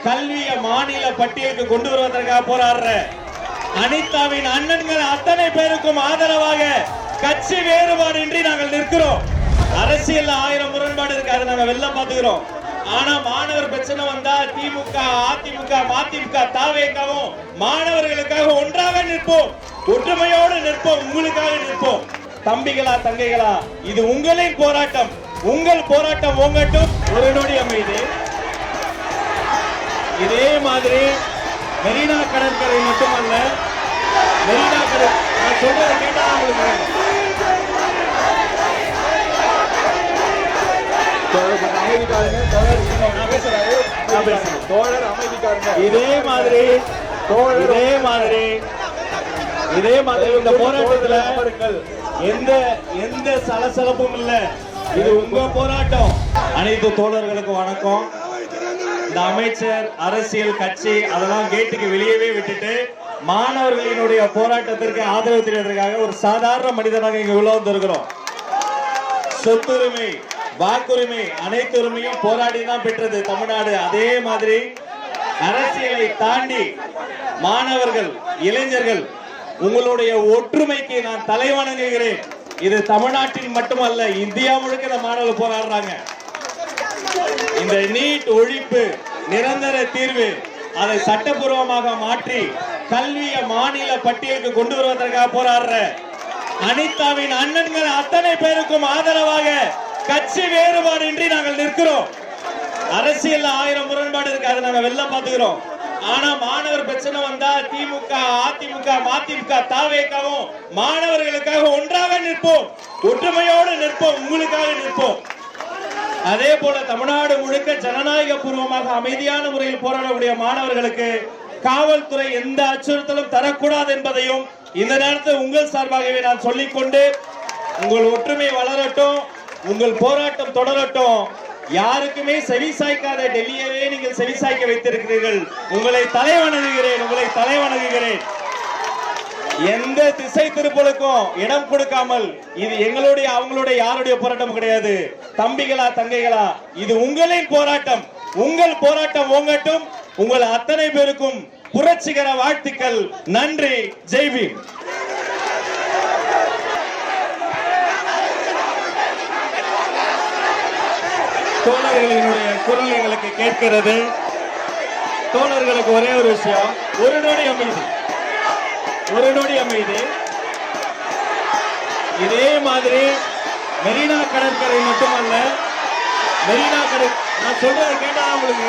கல்வியை மாநில பட்டியலுக்கு கொண்டு வருவதற்காக போராடுற அனிதாவின் அண்ணன்கள் அத்தனை பேருக்கும் ஆதரவாக கட்சி வேறுபாடு இன்றி நாங்கள் நிற்கிறோம். அரசியல் 1000 முரண்பாடு இருக்காது, நாங்க வெள்ளம் பாத்துக்கிறோம். ஆனா மாணவர் பிரச்சனை வந்தா திமுக, அதிமுக, மதிமுக, தாவேகவும் மாணவர்களுக்காக ஒன்றாக நிற்போம், ஒற்றுமையோடு நிற்போம், உங்களுக்காக நிற்போம். தம்பிகளா தங்கைகளா, இது உங்களின் போராட்டம், உங்கள் போராட்டம் ஓங்கட்டும். ஒரு நொடி அமைதி. இதே மாதிரி மெரினா கடற்கரை மட்டுமல்ல, மெரினா கடற்கரை நான் சொல்றதை கேட்டா இதே மாதிரி இந்த போராட்டத்துல எந்த சலசலப்பும் இல்ல. இது உங்க போராட்டம். அனைத்து தோழர்களுக்கு வணக்கம். இந்த அமைச்சர், அரசியல் கட்சி அதெல்லாம் கேட்டுக்கு வெளியவே விட்டுட்டு மாணவர்களினுடைய போராட்டத்திற்கு ஆதரவு தெரிவதற்காக ஒரு சாதாரண மனிதனாக இங்க உள்ள வந்திருக்கிறோம். சொத்துரிமை, வாக்குரிமை, அனைத்து உரிமையும் போராடி தான் பெற்றது தமிழ்நாடு. அதே மாதிரி அரசியலை தாண்டி மாணவர்கள், இளைஞர்கள் உங்களுடைய ஒற்றுமைக்கு நான் தலைவணங்குகிறேன். இது தமிழ்நாட்டில் மட்டுமல்ல, இந்தியா முழுக்க இந்த மாணவர்கள் போராடுறாங்க. இந்த நீட் ஒழிப்பு நிரந்தர தீர்வு, அதை சட்டப்பூர்வமாக மாற்றி கல்வியை மாநில பட்டியலுக்கு கொண்டு வருவதற்காக போராடுற அனிதாவின் அண்ணன்கள் அத்தனை பேருக்கும் ஆதரவாக கட்சி வேறுபாடு இன்றி நாங்கள் நிற்கிறோம். அரசியல் 1000 முரண்பாடு இருக்காது, நாங்க வெள்ளம் பாத்துக்கிறோம். ஆனா மாணவர் பிரச்சனை வந்தா திமுக, அதிமுக, மதிமுக, தாவேகவும் மாணவர்களுக்காக ஒன்றாக நிற்போம், ஒற்றுமையோடு நிற்போம், உங்களுக்காக நிற்போம். அதே போல தமிழ்நாடு முழுக்க ஜனநாயக பூர்வமாக அமைதியான முறையில் போராடக்கூடிய மாணவர்களுக்கு காவல்துறை எந்த அச்சுறுத்தலும் தரக்கூடாது என்பதையும் இந்த நேரத்தில் உங்கள் சார்பாகவே நான் சொல்லிக்கொண்டு, உங்கள் ஒற்றுமை வளரட்டும், உங்கள் போராட்டம் தொடரட்டும். யாருக்குமே செவிசாய்க்காத டெல்லியவே நீங்கள் செவிசாய்க்க வைத்திருக்கிறீர்கள். உங்களை தலைவணங்குகிறேன். எந்த திசை திருப்பலுக்கும் இடம் கொடுக்காமல், இது எங்களுடைய அவங்களுடைய யாருடைய போராட்டம் கிடையாது. தம்பிகளா தங்கைகளா, இது உங்களின் போராட்டம், உங்கள் போராட்டம் ஓங்கட்டும். உங்கள் அத்தனை பேருக்கும் புரட்சிகர வாழ்த்துக்கள். நன்றி. ஜெய் பீம். தோழர்களினுடைய குரல் எங்களுக்கு கேட்கிறது. தோழர்களுக்கு ஒரே ஒரு விஷயம், ஒரு நொடி அமைதி. இதே மாதிரி மெரினா கடற்கரை மட்டுமல்ல, மெரினா கடற்கரை நான் சொல்றதை கேட்டா உங்களுக்கு